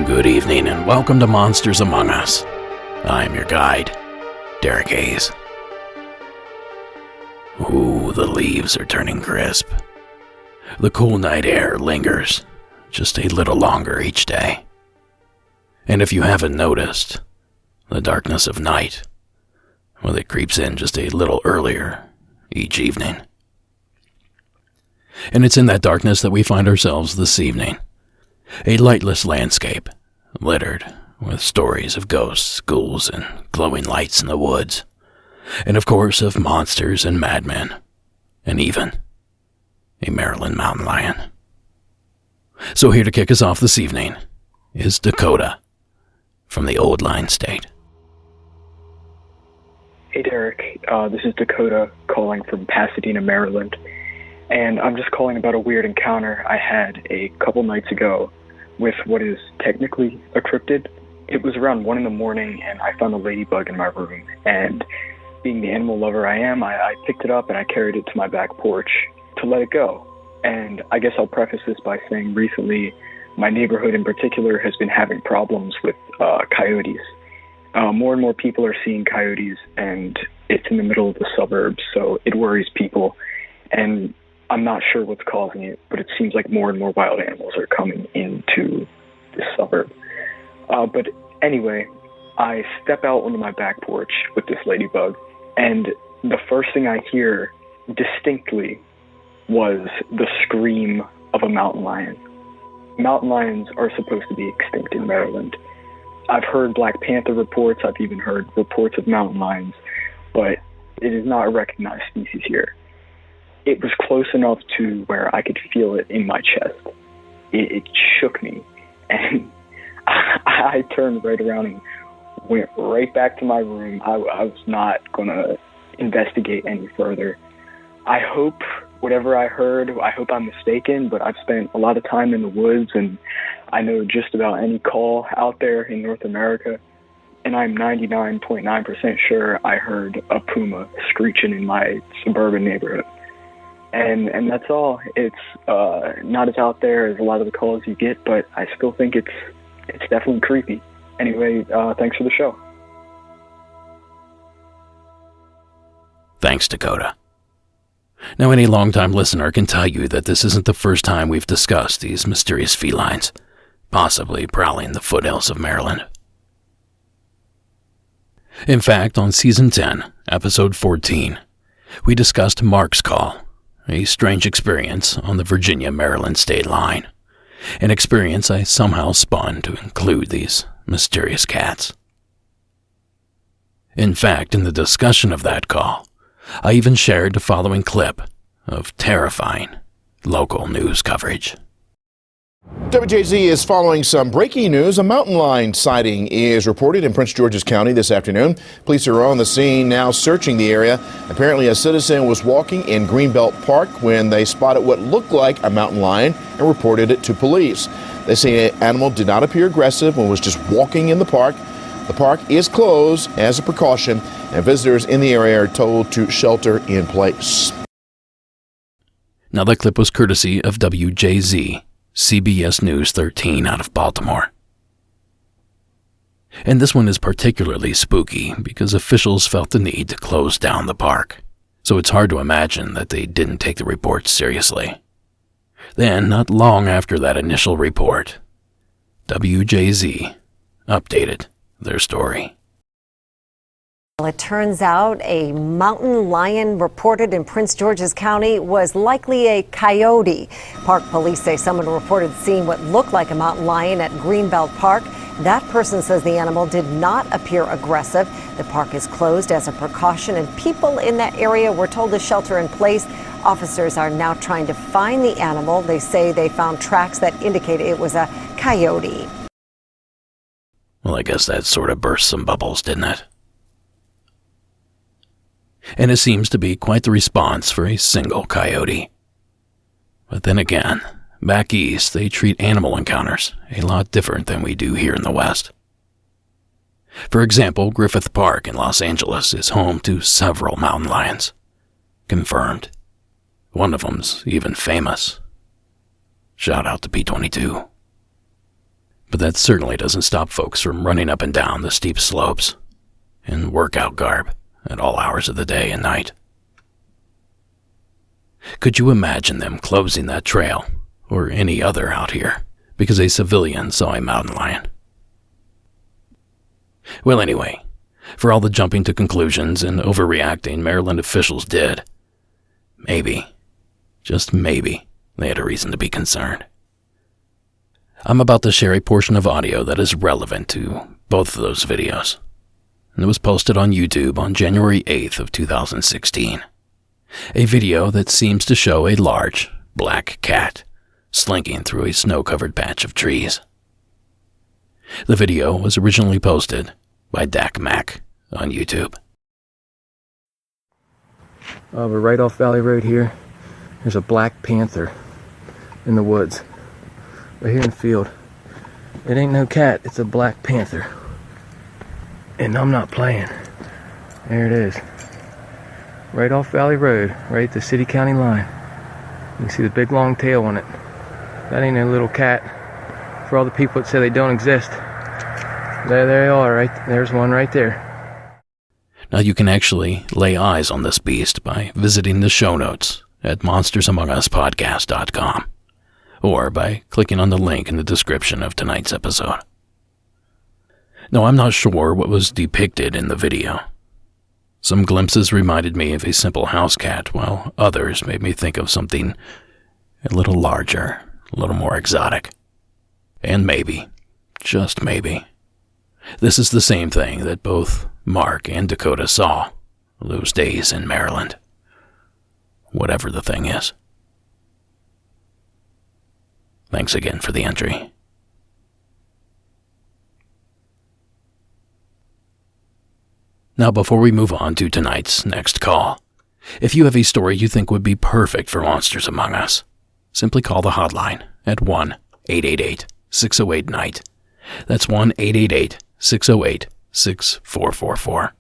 Good evening and welcome to Monsters Among Us. I'm your guide, Derek Hayes. Ooh, the leaves are turning crisp. The cool night air lingers just a little longer each day. And if you haven't noticed, the darkness of night, well, it creeps in just a little earlier each evening. And it's in that darkness that we find ourselves this evening. A lightless landscape, littered with stories of ghosts, ghouls, and glowing lights in the woods. And of course of monsters and madmen, and even a Maryland mountain lion. So here to kick us off this evening is Dakota from the Old Line State. Hey Derek, this is Dakota calling from Pasadena, Maryland. And I'm just calling about a weird encounter I had a couple nights ago with what is technically a cryptid. It was around 1 a.m. and I found a ladybug in my room. And being the animal lover I am, I picked it up and I carried it to my back porch to let it go. And I guess I'll preface this by saying recently my neighborhood in particular has been having problems with coyotes. More and more people are seeing coyotes, and it's in the middle of the suburbs, so it worries people. And I'm not sure what's causing it, but it seems like more and more wild animals are coming into this suburb. But anyway, I step out onto my back porch with this ladybug, and the first thing I hear distinctly was the scream of a mountain lion. Mountain lions are supposed to be extinct in Maryland. I've heard Black Panther reports, I've even heard reports of mountain lions, but it is not a recognized species here. It was close enough to where I could feel it in my chest. It shook me, and I turned right around and went right back to my room. I was not going to investigate any further. I hope whatever I heard, I hope I'm mistaken, but I've spent a lot of time in the woods, and I know just about any call out there in North America, and I'm 99.9% sure I heard a puma screeching in my suburban neighborhood. And that's all. It's not as out there as a lot of the calls you get, but I still think it's definitely creepy. Anyway, thanks for the show. Thanks, Dakota. Now, any longtime listener can tell you that this isn't the first time we've discussed these mysterious felines, possibly prowling the foothills of Maryland. In fact, on Season 10, Episode 14, we discussed Mark's Call, a strange experience on the Virginia-Maryland state line, an experience I somehow spun to include these mysterious cats. In fact, in the discussion of that call, I even shared the following clip of terrifying local news coverage. WJZ is following some breaking news. A mountain lion sighting is reported in Prince George's County this afternoon. Police are on the scene now searching the area. Apparently, a citizen was walking in Greenbelt Park when they spotted what looked like a mountain lion and reported it to police. They say the animal did not appear aggressive and was just walking in the park. The park is closed as a precaution, and visitors in the area are told to shelter in place. Now, that clip was courtesy of WJZ, CBS News 13 out of Baltimore. And this one is particularly spooky because officials felt the need to close down the park, so it's hard to imagine that they didn't take the reports seriously. Then, not long after that initial report, WJZ updated their story. Well, it turns out a mountain lion reported in Prince George's County was likely a coyote. Park police say someone reported seeing what looked like a mountain lion at Greenbelt Park. That person says the animal did not appear aggressive. The park is closed as a precaution, and people in that area were told to shelter in place. Officers are now trying to find the animal. They say they found tracks that indicate it was a coyote. Well, I guess that sort of burst some bubbles, didn't it? And it seems to be quite the response for a single coyote. But then again, back east, they treat animal encounters a lot different than we do here in the West. For example, Griffith Park in Los Angeles is home to several mountain lions. Confirmed. One of them's even famous. Shout out to P22. But that certainly doesn't stop folks from running up and down the steep slopes in workout garb at all hours of the day and night. Could you imagine them closing that trail, or any other out here, because a civilian saw a mountain lion? Well, anyway, for all the jumping to conclusions and overreacting Maryland officials did, maybe, just maybe, they had a reason to be concerned. I'm about to share a portion of audio that is relevant to both of those videos. And it was posted on YouTube on January 8th of 2016. A video that seems to show a large, black cat slinking through a snow-covered patch of trees. The video was originally posted by Dak Mack on YouTube. We're right off Valley Road here. There's a black panther in the woods. Right here in the field. It ain't no cat, it's a black panther. And I'm not playing. There it is. Right off Valley Road, right at the city-county line. You can see the big long tail on it. That ain't a little cat. For all the people that say they don't exist. There they are, right? There's one right there. Now you can actually lay eyes on this beast by visiting the show notes at monstersamonguspodcast.com. Or by clicking on the link in the description of tonight's episode. Now, I'm not sure what was depicted in the video. Some glimpses reminded me of a simple house cat, while others made me think of something a little larger, a little more exotic. And maybe, just maybe, this is the same thing that both Mark and Dakota saw those days in Maryland. Whatever the thing is. Thanks again for the entry. Now, before we move on to tonight's next call, if you have a story you think would be perfect for Monsters Among Us, simply call the hotline at 1-888-608-NIGHT. That's 1-888-608-6444.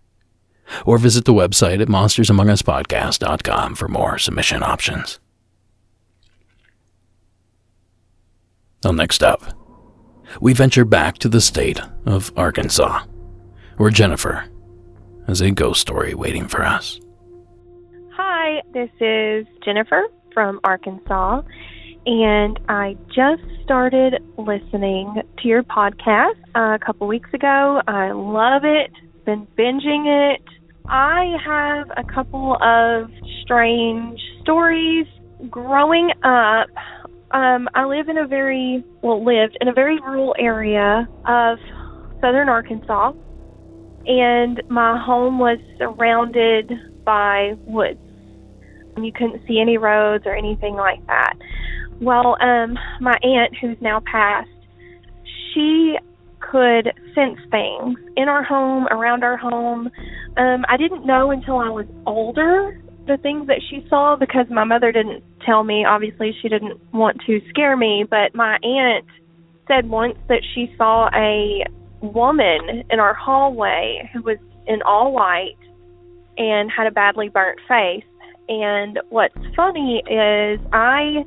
Or visit the website at monstersamonguspodcast.com for more submission options. Well, next up, we venture back to the state of Arkansas, where Jennifer has a ghost story waiting for us. Hi, this is Jennifer from Arkansas, and I just started listening to your podcast a couple weeks ago. I love it, been binging it. I have a couple of strange stories. Growing up, I lived in a very rural area of southern Arkansas, and my home was surrounded by woods. You couldn't see any roads or anything like that. Well, my aunt, who's now passed, she could sense things in our home, around our home. I didn't know until I was older the things that she saw, because my mother didn't tell me. Obviously, she didn't want to scare me, but my aunt said once that she saw a woman in our hallway who was in all white and had a badly burnt face. And what's funny is I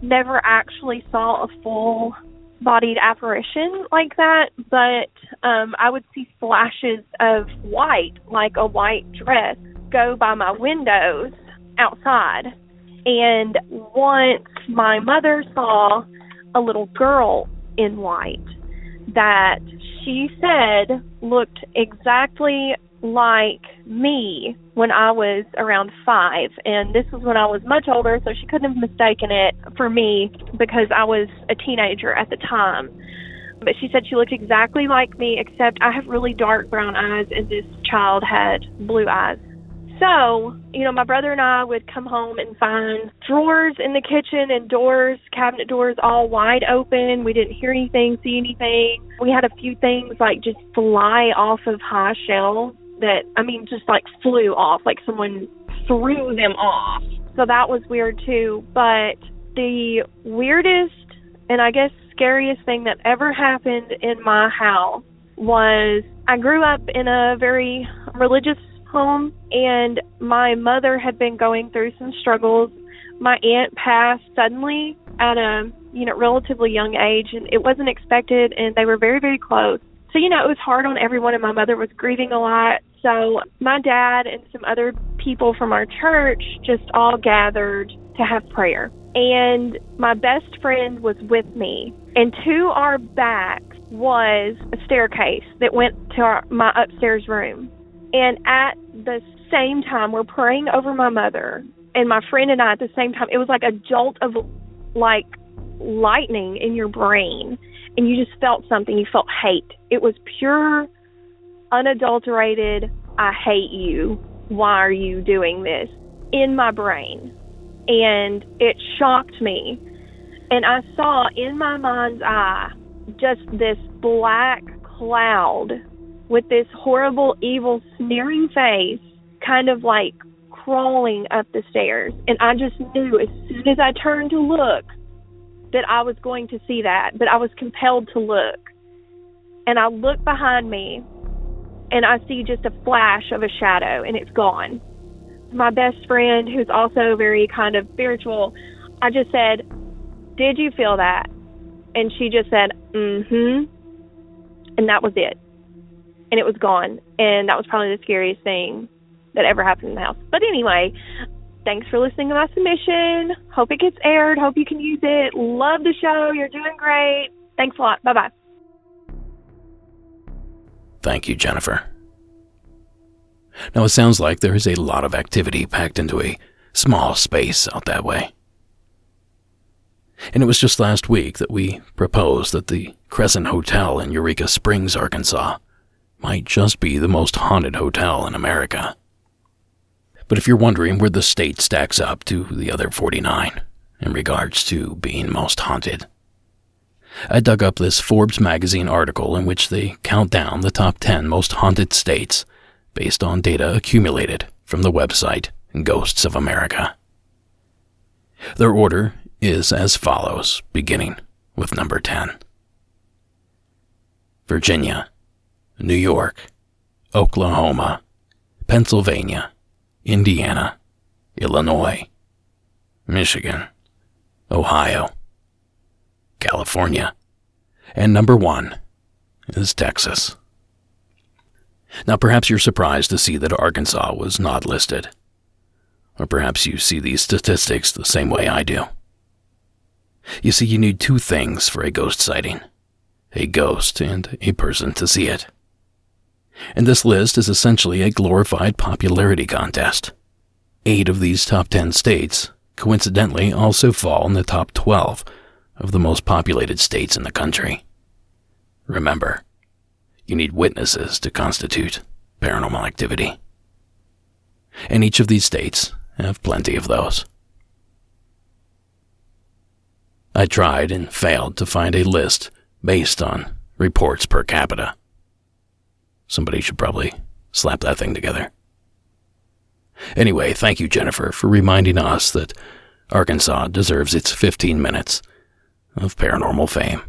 never actually saw a full-bodied apparition like that, but I would see flashes of white, like a white dress, go by my windows outside. And once my mother saw a little girl in white that she said looked exactly like me when I was around 5, and this was when I was much older, so she couldn't have mistaken it for me because I was a teenager at the time. But she said she looked exactly like me, except I have really dark brown eyes and this child had blue eyes. So, my brother and I would come home and find drawers in the kitchen and doors, cabinet doors, all wide open. We didn't hear anything, see anything. We had a few things like just fly off of high shelves that, just like flew off, like someone threw them off. So that was weird too. But the weirdest and I guess scariest thing that ever happened in my house was I grew up in a very religious home, and my mother had been going through some struggles. My aunt passed suddenly at a relatively young age, and it wasn't expected, and they were very, very close. So, it was hard on everyone, and my mother was grieving a lot. So my dad and some other people from our church just all gathered to have prayer. And my best friend was with me. And to our back was a staircase that went to my upstairs room. And at the same time, we're praying over my mother, and my friend and I at the same time, it was like a jolt of like lightning in your brain, and you just felt something. You felt hate. It was pure, unadulterated, I hate you. Why are you doing this? In my brain. And it shocked me. And I saw in my mind's eye just this black cloud with this horrible, evil, sneering face kind of like crawling up the stairs. And I just knew as soon as I turned to look that I was going to see that, but I was compelled to look. And I look behind me, and I see just a flash of a shadow, and it's gone. My best friend, who's also very kind of spiritual, I just said, "Did you feel that?" And she just said, "Mm-hmm." And that was it. And it was gone. And that was probably the scariest thing that ever happened in the house. But anyway, thanks for listening to my submission. Hope it gets aired. Hope you can use it. Love the show. You're doing great. Thanks a lot. Bye-bye. Thank you, Jennifer. Now, it sounds like there is a lot of activity packed into a small space out that way. And it was just last week that we proposed that the Crescent Hotel in Eureka Springs, Arkansas, might just be the most haunted hotel in America. But if you're wondering where the state stacks up to the other 49 in regards to being most haunted, I dug up this Forbes magazine article in which they count down the top 10 most haunted states based on data accumulated from the website Ghosts of America. Their order is as follows, beginning with number 10. Virginia, New York, Oklahoma, Pennsylvania, Indiana, Illinois, Michigan, Ohio, California, and number 1 is Texas. Now, perhaps you're surprised to see that Arkansas was not listed, or perhaps you see these statistics the same way I do. You see, you need 2 things for a ghost sighting: a ghost and a person to see it. And this list is essentially a glorified popularity contest. 8 of these top 10 states, coincidentally, also fall in the top 12 of the most populated states in the country. Remember, you need witnesses to constitute paranormal activity. And each of these states have plenty of those. I tried and failed to find a list based on reports per capita. Somebody should probably slap that thing together. Anyway, thank you, Jennifer, for reminding us that Arkansas deserves its 15 minutes of paranormal fame.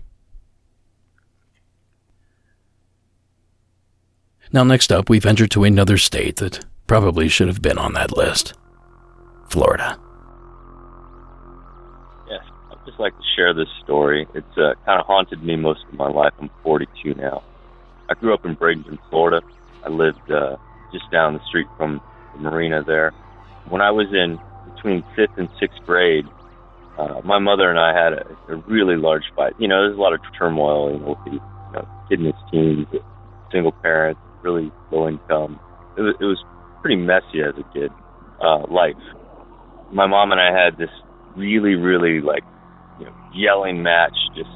Now, next up, we venture to another state that probably should have been on that list: Florida. Yes, I'd just like to share this story. It's kind of haunted me most of my life. I'm 42 now. I grew up in Bradenton, Florida. I lived just down the street from the marina there. When I was in between 5th and 6th grade, my mother and I had a really large fight. There's a lot of turmoil, with the kid in his teens, single parents, really low income. it was pretty messy as a kid. Life. My mom and I had this really, really yelling match. Just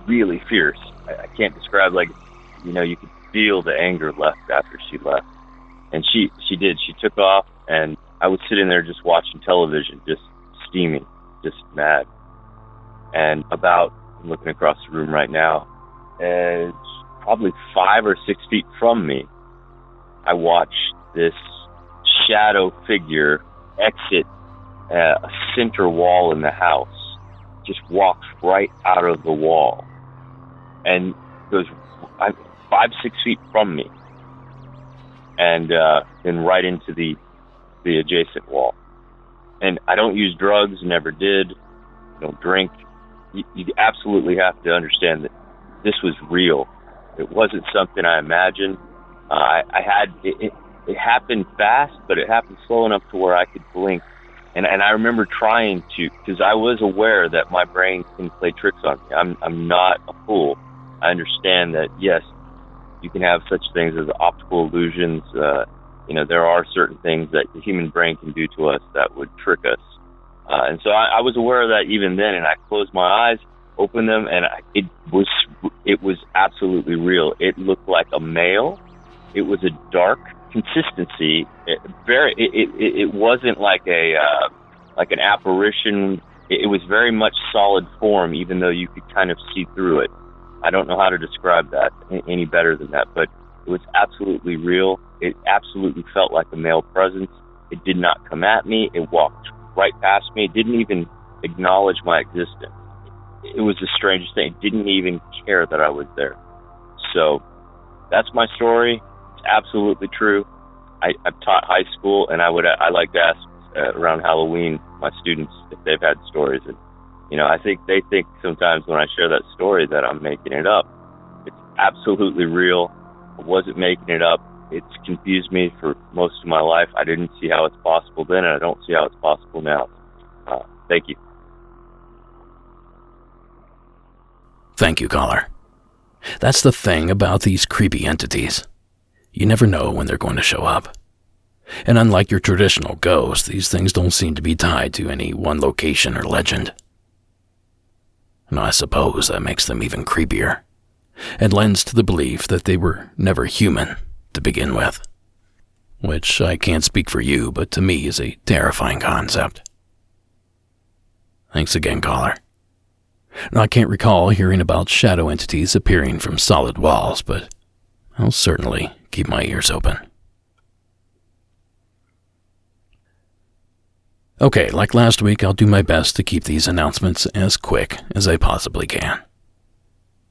really fierce. I can't describe, you could feel the anger left after she left. And she did. She took off, and I was sitting there just watching television, just steaming, just mad. And I'm looking across the room right now, and probably 5 or 6 feet from me, I watched this shadow figure exit a center wall in the house, just walks right out of the wall, and goes 5-6 feet from me, and then right into the adjacent wall. And I don't use drugs, never did, don't drink. You absolutely have to understand that this was real. It wasn't something I imagined. It happened fast, but it happened slow enough to where I could blink. And I remember trying to, because I was aware that my brain can play tricks on me. I'm not a fool. I understand that, yes, you can have such things as optical illusions. There are certain things that the human brain can do to us that would trick us. And so I was aware of that even then, and I closed my eyes, opened them, and it was absolutely real. It looked like a male. It was a dark consistency. It wasn't like an apparition. It was very much solid form, even though you could kind of see through it. I don't know how to describe that any better than that, but it was absolutely real. It absolutely felt like a male presence. It did not come at me. It walked right past me. It didn't even acknowledge my existence. It was the strangest thing. It didn't even care that I was there. So that's my story. It's absolutely true. I've taught high school, and I like to ask around Halloween my students if they've had stories. And I think they think sometimes when I share that story that I'm making it up. It's absolutely real. I wasn't making it up. It's confused me for most of my life. I didn't see how it's possible then, and I don't see how it's possible now. Thank you. Thank you, caller. That's the thing about these creepy entities. You never know when they're going to show up. And unlike your traditional ghosts, these things don't seem to be tied to any one location or legend. And I suppose that makes them even creepier, and lends to the belief that they were never human to begin with. Which I can't speak for you, but to me is a terrifying concept. Thanks again, caller. Now, I can't recall hearing about shadow entities appearing from solid walls, but I'll certainly keep my ears open. Okay, like last week, I'll do my best to keep these announcements as quick as I possibly can.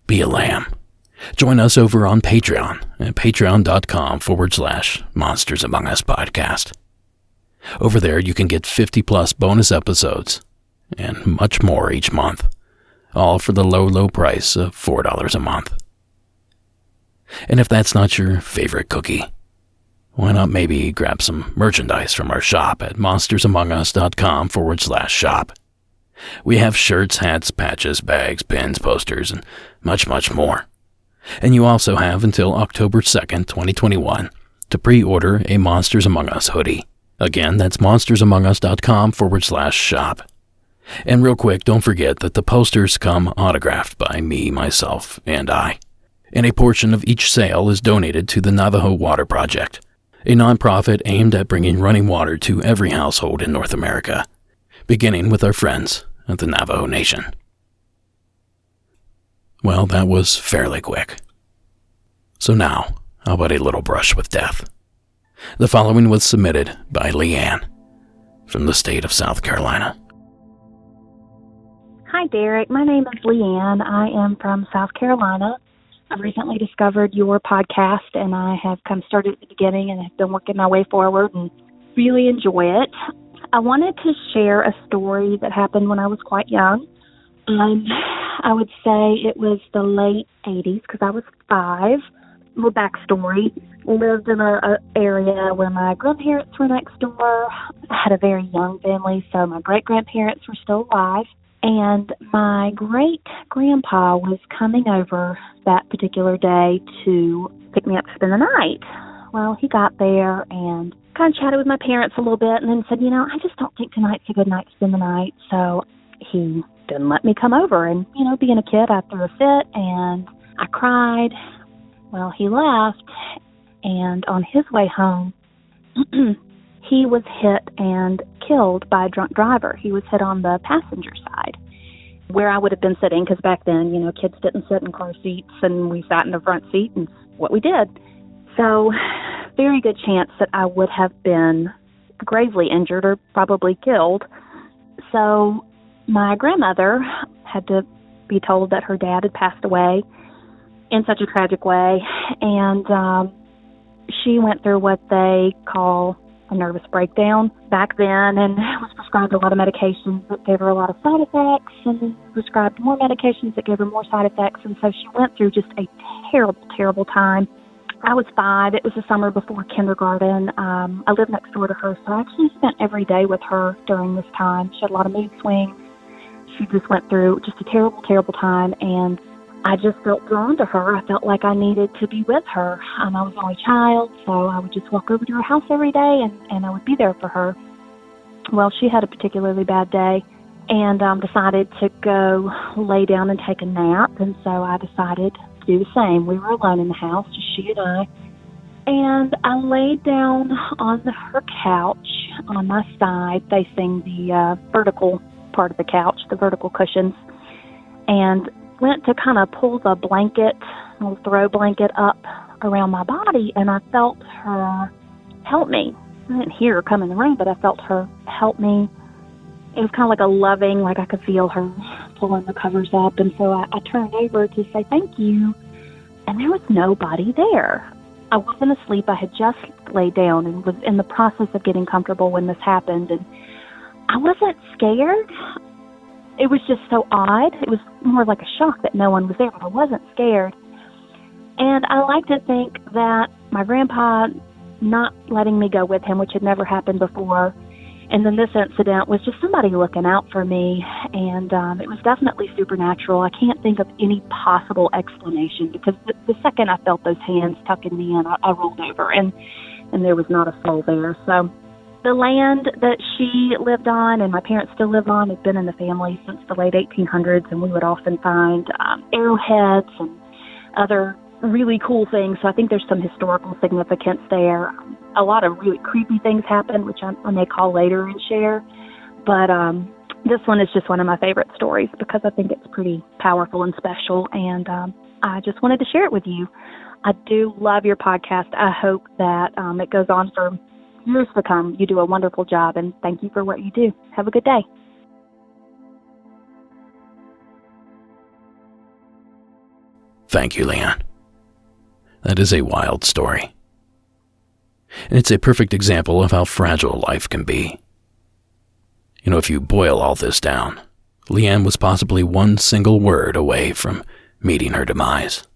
Be a lamb. Join us over on Patreon at patreon.com/Monsters Among Us podcast. Over there, you can get 50+ bonus episodes and much more each month, all for the low, low price of $4 a month. And if that's not your favorite cookie, why not maybe grab some merchandise from our shop at monstersamongus.com/shop. We have shirts, hats, patches, bags, pins, posters, and much, much more. And you also have until October 2nd, 2021 to pre-order a Monsters Among Us hoodie. Again, that's monstersamongus.com/shop. And real quick, don't forget that the posters come autographed by me, myself, and I. And a portion of each sale is donated to the Navajo Water Project, a nonprofit aimed at bringing running water to every household in North America, beginning with our friends at the Navajo Nation. Well, that was fairly quick. So now, how about a little brush with death? The following was submitted by Leanne from the state of South Carolina. Hi, Derek. My name is Leanne. I am from South Carolina. I've recently discovered your podcast, and I have started at the beginning and have been working my way forward and really enjoy it. I wanted to share a story that happened when I was quite young. I would say it was the late 80s because I was 5. A little backstory. Lived in an area where my grandparents were next door. I had a very young family, so my great-grandparents were still alive. And my great-grandpa was coming over that particular day to pick me up to spend the night. Well, he got there and kind of chatted with my parents a little bit and then said, I just don't think tonight's a good night to spend the night. So he didn't let me come over. And, being a kid, I threw a fit and I cried. Well, he left, and on his way home, he was hit and killed by a drunk driver. He was hit on the passenger side, where I would have been sitting, because back then, kids didn't sit in car seats, and we sat in the front seat, and what we did. So, very good chance that I would have been gravely injured or probably killed. So, my grandmother had to be told that her dad had passed away in such a tragic way, and she went through what they call a nervous breakdown back then, and was prescribed a lot of medications that gave her a lot of side effects, and prescribed more medications that gave her more side effects, and so she went through just a terrible, terrible time. I was 5. It was the summer before kindergarten. I lived next door to her, so I actually spent every day with her during this time. She had a lot of mood swings. She just went through just a terrible, terrible time, and I just felt drawn to her. I felt like I needed to be with her. I was the only child, so I would just walk over to her house every day, and I would be there for her. Well, she had a particularly bad day and decided to go lay down and take a nap, and so I decided to do the same. We were alone in the house, just she and I. And I laid down on her couch on my side, facing the vertical part of the couch, the vertical cushions, and went to kind of pull the blanket, little throw blanket up around my body, and I felt her help me. I didn't hear her come in the room, but I felt her help me. It was kind of like a loving, like I could feel her pulling the covers up, and so I turned over to say thank you, and there was nobody there. I wasn't asleep. I had just laid down and was in the process of getting comfortable when this happened, and I wasn't scared. It was just so odd. It was more like a shock that no one was there, but I wasn't scared. And I like to think that my grandpa not letting me go with him, which had never happened before, and then this incident was just somebody looking out for me, and it was definitely supernatural. I can't think of any possible explanation, because the second I felt those hands tucking me in, I rolled over, and there was not a soul there. So the land that she lived on and my parents still live on had been in the family since the late 1800s, and we would often find arrowheads and other really cool things. So I think there's some historical significance there. A lot of really creepy things happen, which I may call later and share. But this one is just one of my favorite stories because I think it's pretty powerful and special, and I just wanted to share it with you. I do love your podcast. I hope that it goes on for years to come. You do a wonderful job, and thank you for what you do. Have a good day. Thank you, Leanne. That is a wild story. And it's a perfect example of how fragile life can be. If you boil all this down, Leanne was possibly one single word away from meeting her demise.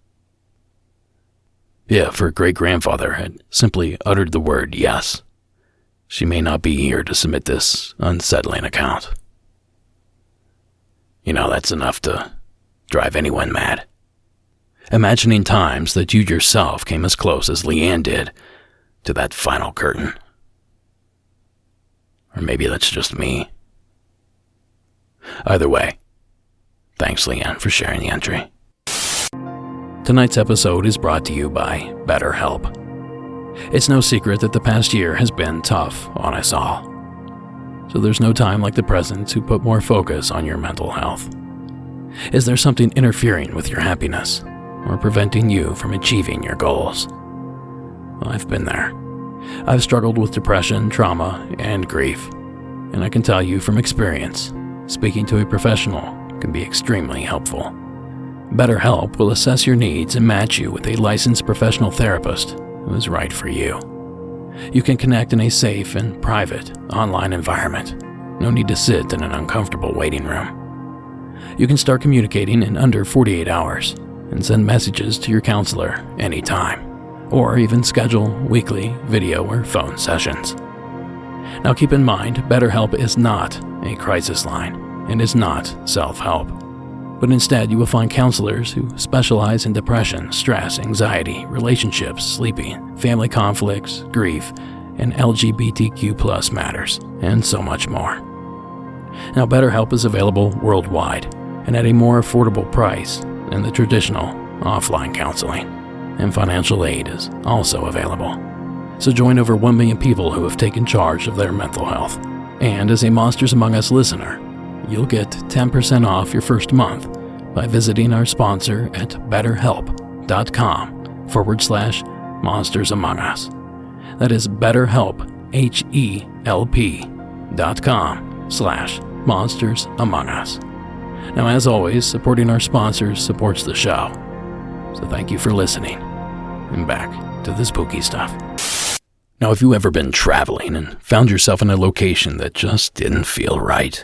If her great-grandfather had simply uttered the word yes, she may not be here to submit this unsettling account. That's enough to drive anyone mad. Imagining times that you yourself came as close as Leanne did to that final curtain. Or maybe that's just me. Either way, thanks, Leanne, for sharing the entry. Tonight's episode is brought to you by BetterHelp. It's no secret that the past year has been tough on us all. So there's no time like the present to put more focus on your mental health. Is there something interfering with your happiness or preventing you from achieving your goals? Well, I've been there. I've struggled with depression, trauma, and grief, and I can tell you from experience, speaking to a professional can be extremely helpful. BetterHelp will assess your needs and match you with a licensed professional therapist who is right for you. You can connect in a safe and private online environment. No need to sit in an uncomfortable waiting room. You can start communicating in under 48 hours and send messages to your counselor anytime, or even schedule weekly video or phone sessions. Now keep in mind, BetterHelp is not a crisis line and is not self-help. but instead you will find counselors who specialize in depression, stress, anxiety, relationships, sleeping, family conflicts, grief, and LGBTQ+ matters, and so much more. Now, BetterHelp is available worldwide and at a more affordable price than the traditional offline counseling, and financial aid is also available. So join over 1 million people who have taken charge of their mental health. And as a Monsters Among Us listener, you'll get 10% off your first month by visiting our sponsor at betterhelp.com/Monsters Among Us. That is BetterHelp, HELP.com/Monsters Among Us. Now, as always, supporting our sponsors supports the show. So thank you for listening. And back to the spooky stuff. Now, have you ever been traveling and found yourself in a location that just didn't feel right?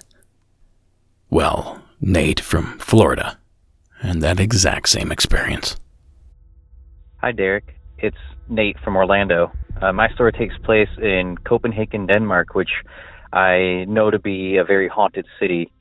Well, Nate from Florida had that exact same experience. Hi, Derek. It's Nate from Orlando. My story takes place in Copenhagen, Denmark, which I know to be a very haunted city.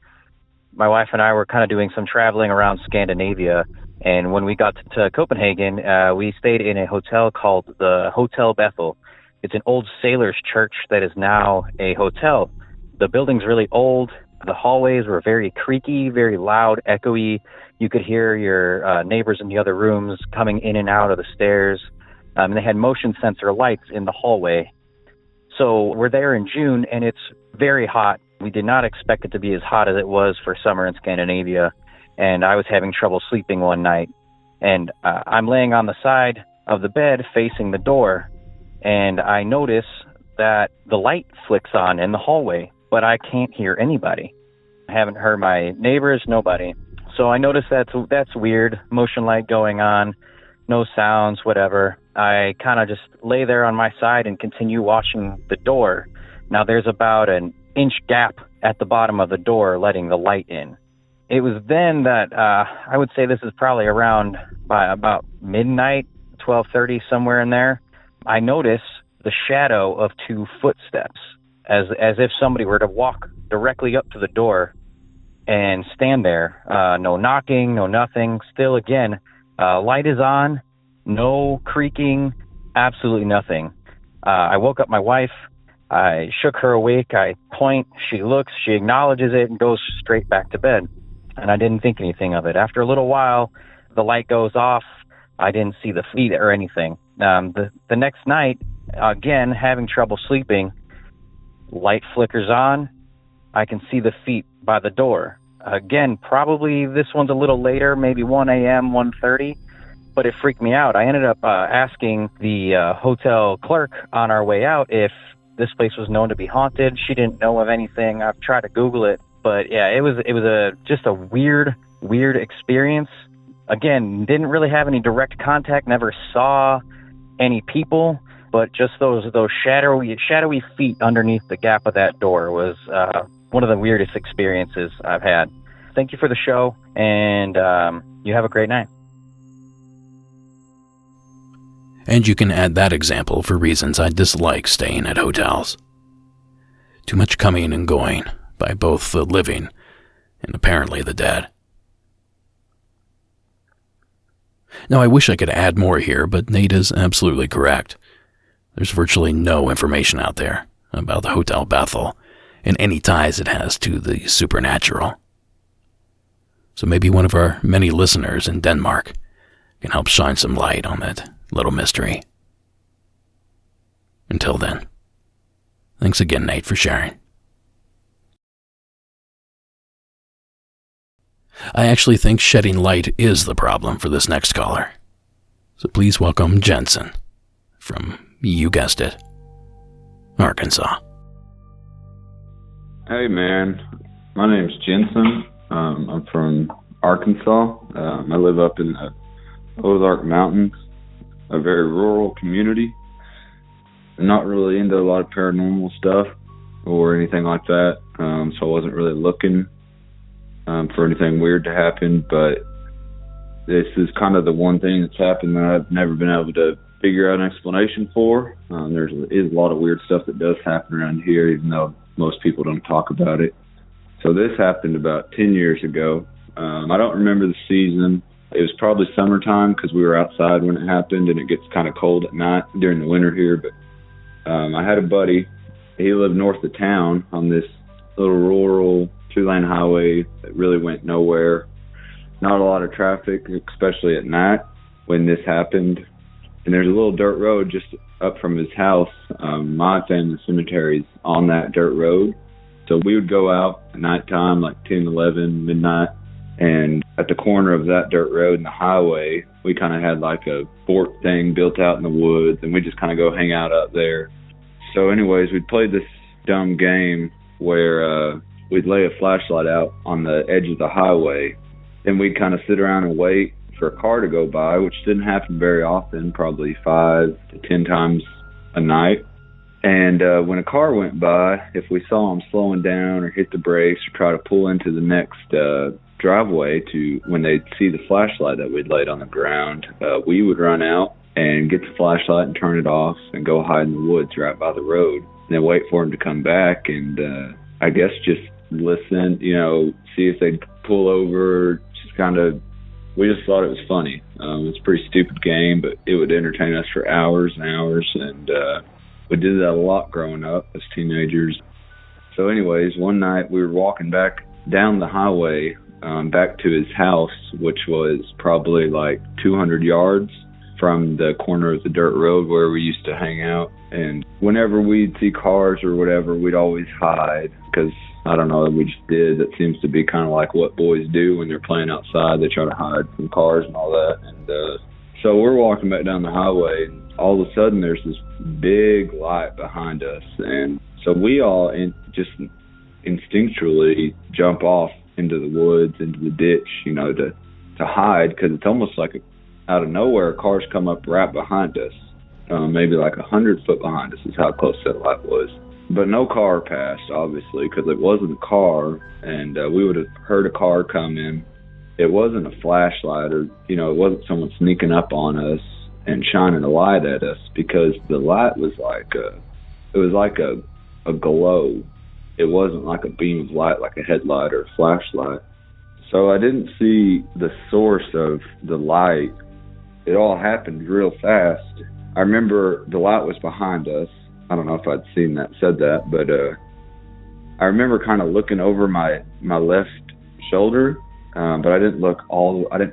My wife and I were kind of doing some traveling around Scandinavia, and when we got to Copenhagen, we stayed in a hotel called the Hotel Bethel. It's an old sailor's church that is now a hotel. The building's really old. The hallways were very creaky, very loud, echoey. You could hear your neighbors in the other rooms coming in and out of the stairs. And they had motion sensor lights in the hallway. So we're there in June, and it's very hot. We did not expect it to be as hot as it was for summer in Scandinavia. And I was having trouble sleeping one night. And I'm laying on the side of the bed facing the door. And I notice that the light flicks on in the hallway, but I can't hear anybody. I haven't heard my neighbors, nobody. So I notice that's weird, motion light going on, no sounds, whatever. I kind of just lay there on my side and continue watching the door. Now there's about an inch gap at the bottom of the door letting the light in. It was then that I would say this is probably around by about midnight, 12:30, somewhere in there. I notice the shadow of 2 footsteps, as if somebody were to walk directly up to the door and stand there. No knocking, no nothing. Still, again, light is on, no creaking, absolutely nothing. I woke up my wife. I shook her awake. I point. She looks. She acknowledges it and goes straight back to bed. And I didn't think anything of it. After a little while, the light goes off. I didn't see the feet or anything. The next night, again, having trouble sleeping, light flickers on. I can see the feet by the door. Again, probably this one's a little later, maybe 1 a.m., 1:30, but it freaked me out. I ended up asking the hotel clerk on our way out if this place was known to be haunted. She didn't know of anything. I've tried to Google it, but yeah, it was just a weird experience. Again, didn't really have any direct contact, never saw any people, but just those shadowy feet underneath the gap of that door was one of the weirdest experiences I've had. Thank you for the show, and you have a great night. And you can add that example for reasons I dislike staying at hotels. Too much coming and going by both the living and apparently the dead. Now, I wish I could add more here, but Nate is absolutely correct. There's virtually no information out there about the Hotel Bethel and any ties it has to the supernatural. So maybe one of our many listeners in Denmark can help shine some light on that little mystery. Until then, thanks again, Nate, for sharing. I actually think shedding light is the problem for this next caller. So please welcome Jensen from, you guessed it, Arkansas. Hey man, my name's Jensen. I'm from Arkansas. I live up in the Ozark Mountains, a very rural community. I'm not really into a lot of paranormal stuff or anything like that, so I wasn't really looking for anything weird to happen, but this is kind of the one thing that's happened that I've never been able to figure out an explanation for. There is a lot of weird stuff that does happen around here, even though most people don't talk about it. So this happened about 10 years ago. I don't remember the season. It was probably summertime because we were outside when it happened, and it gets kind of cold at night during the winter here. But I had a buddy. He lived north of town on this little rural 2-lane highway that really went nowhere. Not a lot of traffic, especially at night when this happened. And there's a little dirt road just up from his house. My family cemetery's on that dirt road. So we would go out at nighttime, like 10, 11, midnight, and at the corner of that dirt road and the highway, we kind of had like a fort thing built out in the woods, and we just kind of go hang out up there. So anyways, we'd played this dumb game where we'd lay a flashlight out on the edge of the highway, and we'd kind of sit around and wait for a car to go by, which didn't happen very often, probably 5 to 10 times a night. And when a car went by, if we saw them slowing down or hit the brakes or try to pull into the next driveway to when they'd see the flashlight that we'd laid on the ground, we would run out and get the flashlight and turn it off and go hide in the woods right by the road and then wait for them to come back and I guess just listen, see if they'd pull over, just kind of. We just thought it was funny. It's a pretty stupid game, but it would entertain us for hours and hours, and we did that a lot growing up as teenagers. So anyways, one night we were walking back down the highway back to his house, which was probably like 200 yards from the corner of the dirt road where we used to hang out. And whenever we'd see cars or whatever, we'd always hide because, I don't know, we just did. That seems to be kind of like what boys do when they're playing outside. They try to hide from cars and all that. And so we're walking back down the highway, and all of a sudden there's this big light behind us. And so we all just instinctually jump off into the woods, into the ditch, to hide, because it's almost like out of nowhere, cars come up right behind us. Maybe like 100 foot behind us is how close that light was. But no car passed, obviously, because it wasn't a car, and we would have heard a car coming. It wasn't a flashlight, or it wasn't someone sneaking up on us and shining a light at us, because the light was like a glow. It wasn't like a beam of light, like a headlight or a flashlight. So I didn't see the source of the light. It all happened real fast. I remember the light was behind us. I don't know if I'd said that, but I remember kind of looking over my left shoulder, but I didn't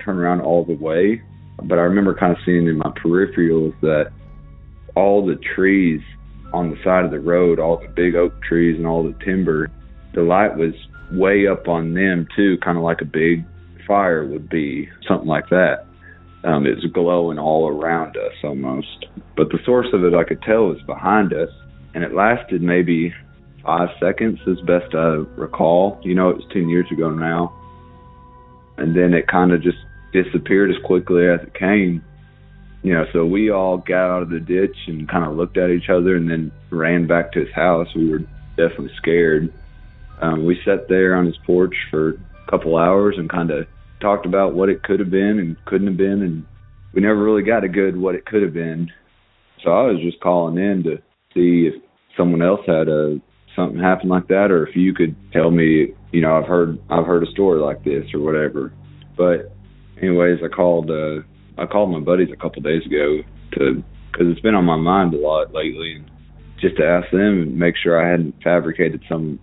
turn around all the way. But I remember kind of seeing in my peripherals that all the trees on the side of the road, all the big oak trees and all the timber, the light was way up on them too, kind of like a big fire would be, something like that. It was glowing all around us almost. But the source of it, I could tell, was behind us. And it lasted maybe 5 seconds, as best I recall. It was 10 years ago now. And then it kind of just disappeared as quickly as it came. So we all got out of the ditch and kind of looked at each other and then ran back to his house. We were definitely scared. We sat there on his porch for a couple hours and kind of talked about what it could have been and couldn't have been, and we never really got a good what it could have been. So I was just calling in to see if someone else had something happen like that, or if you could tell me, I've heard a story like this or whatever. But anyways, I called my buddies a couple days ago because it's been on my mind a lot lately, and just to ask them and make sure I hadn't fabricated some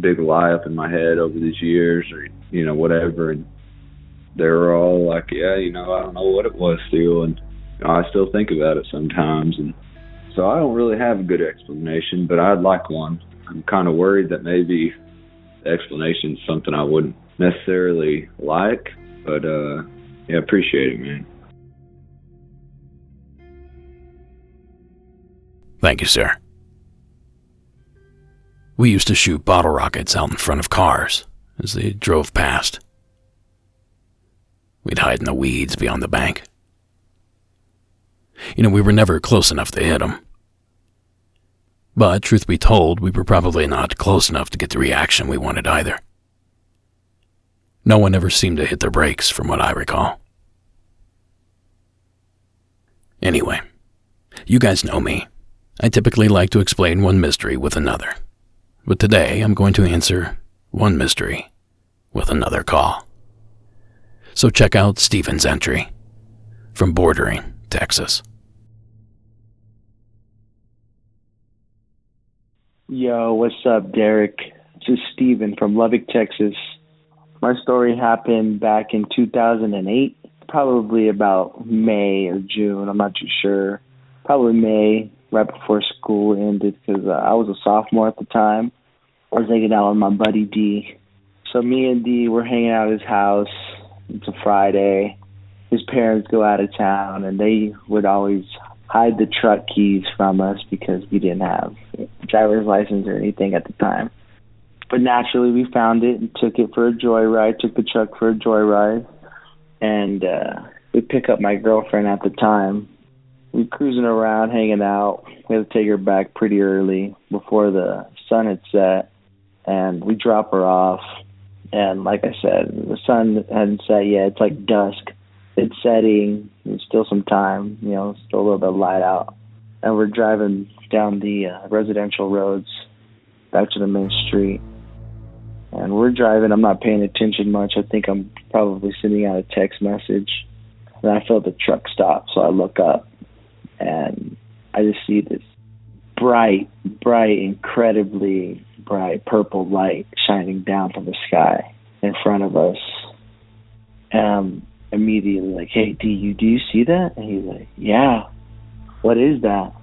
big lie up in my head over these years, or whatever. And they were all like, yeah, I don't know what it was still, and I still think about it sometimes. And so I don't really have a good explanation, but I'd like one. I'm kind of worried that maybe the explanation is something I wouldn't necessarily like, but yeah, appreciate it, man. Thank you, sir. We used to shoot bottle rockets out in front of cars as they drove past. We'd hide in the weeds beyond the bank. We were never close enough to hit them. But, truth be told, we were probably not close enough to get the reaction we wanted either. No one ever seemed to hit their brakes, from what I recall. Anyway, you guys know me. I typically like to explain one mystery with another. But today, I'm going to answer one mystery with another call. So check out Stephen's entry from bordering Texas. Yo, what's up, Derek? This is Steven from Lubbock, Texas. My story happened back in 2008, probably about May or June. I'm not too sure. Probably May, right before school ended, because I was a sophomore at the time. I was hanging out with my buddy D. So me and D were hanging out at his house. It's a Friday. His parents go out of town, and they would always hide the truck keys from us because we didn't have a driver's license or anything at the time. But naturally, we found it and took it for a joyride, took the truck for a joyride, and we pick up my girlfriend at the time. We cruising around, hanging out. We had to take her back pretty early before the sun had set, and we drop her off. And like I said, the sun hadn't set yet. It's like dusk. It's setting. There's still some time, still a little bit of light out. And we're driving down the residential roads back to the main street. And we're driving. I'm not paying attention much. I think I'm probably sending out a text message. And I feel the truck stop, so I look up. And I just see this bright, incredibly bright purple light shining down from the sky in front of us. And I'm immediately like, hey, do you see that? And he's like, yeah. What is that?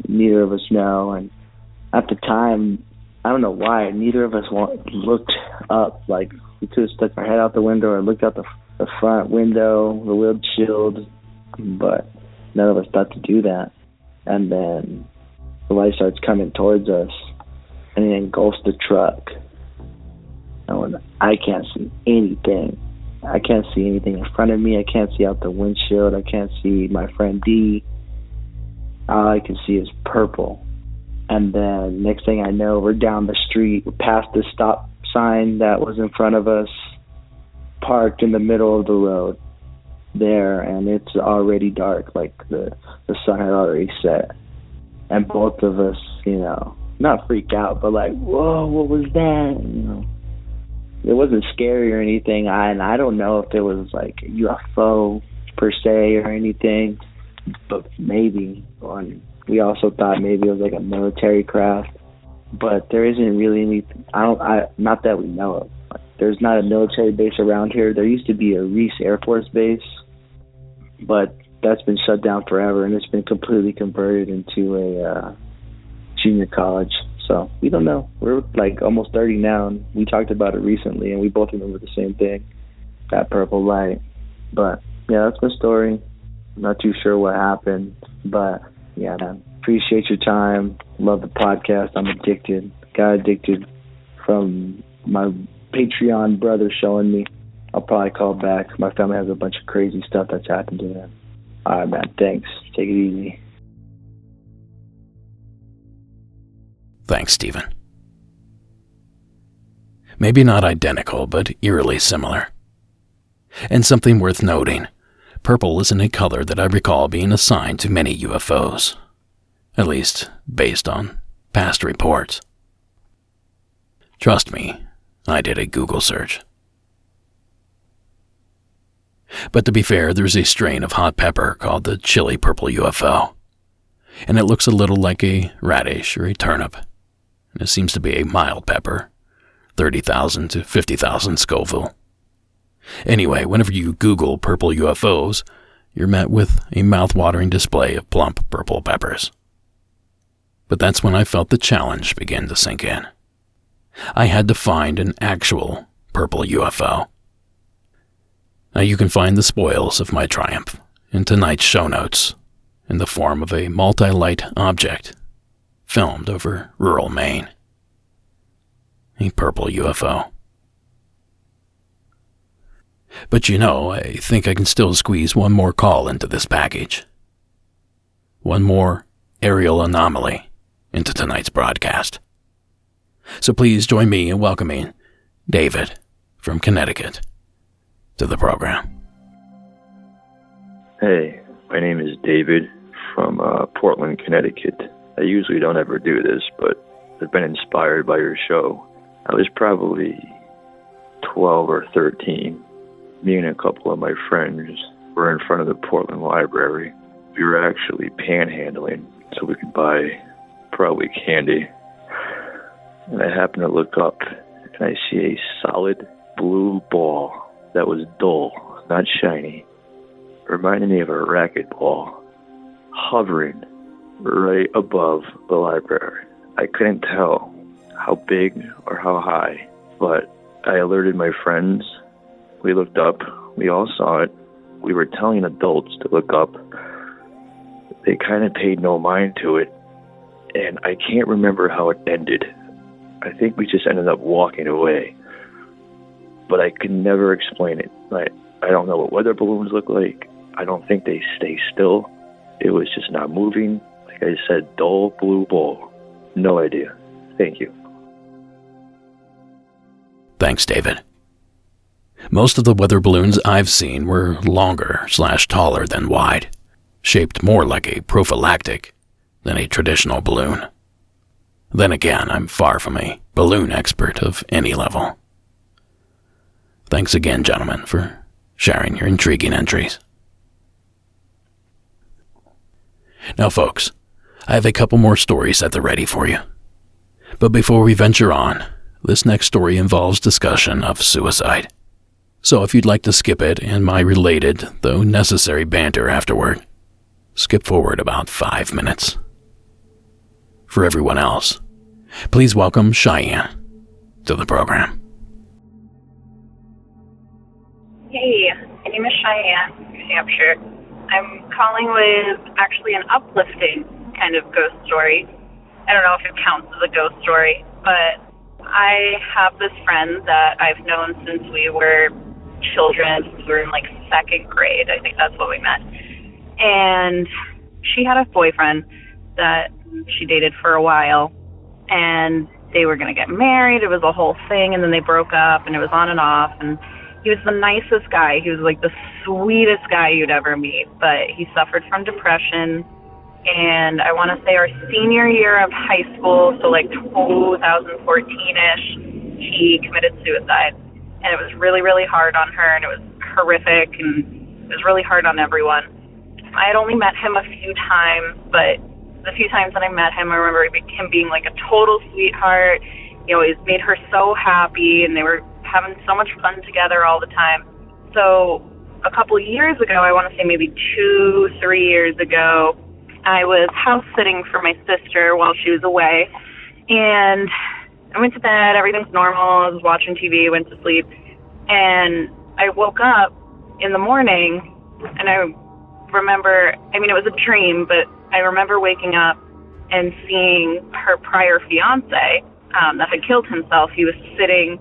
Neither of us know. And at the time, I don't know why, neither of us looked up. Like, we could have stuck our head out the window or looked out the front window, the windshield, but none of us thought to do that. And then the light starts coming towards us, and it engulfs the truck. And I can't see anything. I can't see anything in front of me. I can't see out the windshield. I can't see my friend D. All I can see is purple. And then next thing I know, we're down the street, we're past the stop sign that was in front of us, parked in the middle of the road there, and it's already dark, like the sun had already set. And both of us, not freak out, but like, whoa, what was that? It wasn't scary or anything, and I don't know if it was like a UFO per se or anything, but maybe. We also thought maybe it was like a military craft, but there isn't really anything. Not that we know of. There's not a military base around here. There used to be a Reese Air Force Base, but that's been shut down forever, and it's been completely converted into a junior college. So we don't know. We're like almost 30 now, and we talked about it recently, and we both remember the same thing, that purple light. But yeah, that's my story. I'm not too sure what happened, but yeah, man. Appreciate your time. Love the podcast. I'm addicted. Got addicted from my Patreon brother showing me. I'll probably call back. My family has a bunch of crazy stuff that's happened to them. All right, man. Thanks. Take it easy. Thanks, Stephen. Maybe not identical, but eerily similar. And something worth noting, purple isn't a color that I recall being assigned to many UFOs, at least based on past reports. Trust me, I did a Google search. But to be fair, there's a strain of hot pepper called the chili purple UFO, and it looks a little like a radish or a turnip, and it seems to be a mild pepper, 30,000 to 50,000 Scoville. Anyway, whenever you Google purple UFOs, you're met with a mouth-watering display of plump purple peppers. But that's when I felt the challenge begin to sink in. I had to find an actual purple UFO. Now you can find the spoils of my triumph in tonight's show notes in the form of a multi-light object filmed over rural Maine. A purple UFO. But I think I can still squeeze one more call into this package. One more aerial anomaly into tonight's broadcast. So please join me in welcoming David from Connecticut to the program. Hey, my name is David from Portland, Connecticut. I usually don't ever do this, but I've been inspired by your show. I was probably 12 or 13, Me and a couple of my friends were in front of the Portland Library. We were actually panhandling so we could buy probably candy. And I happened to look up and I see a solid blue ball that was dull, not shiny. Reminded me of a racquetball hovering right above the library. I couldn't tell how big or how high, but I alerted my friends. We looked up. We all saw it. We were telling adults to look up. They kind of paid no mind to it, and I can't remember how it ended. I think we just ended up walking away, but I could never explain it. I don't know what weather balloons look like. I don't think they stay still. It was just not moving. Like I said, dull blue ball. No idea. Thank you. Thanks, David. Most of the weather balloons I've seen were longer/taller than wide, shaped more like a prophylactic than a traditional balloon. Then again, I'm far from a balloon expert of any level. Thanks again, gentlemen, for sharing your intriguing entries. Now, folks, I have a couple more stories at the ready for you. But before we venture on, this next story involves discussion of suicide. So if you'd like to skip it and my related, though necessary banter afterward, skip forward about 5 minutes. For everyone else, please welcome Cheyenne to the program. Hey, my name is Cheyenne, New Hampshire. I'm calling with actually an uplifting kind of ghost story. I don't know if it counts as a ghost story, but I have this friend that I've known since we were children. We were in like second grade. I think that's when we met. And she had a boyfriend that she dated for a while, and they were going to get married. It was a whole thing, and then they broke up, and it was on and off, and he was the nicest guy. He was like the sweetest guy you'd ever meet, but he suffered from depression. And I want to say our senior year of high school, so like 2014-ish, he committed suicide. And it was really, really hard on her, and it was horrific, and it was really hard on everyone. I had only met him a few times, but the few times that I met him, I remember him being like a total sweetheart. He always made her so happy, and they were having so much fun together all the time. So a couple of years ago, I want to say maybe 2-3 years ago, I was house sitting for my sister while she was away, and I went to bed. Everything's normal. I was watching TV, went to sleep, and I woke up in the morning, and I remember, it was a dream, but I remember waking up and seeing her prior fiance that had killed himself. He was sitting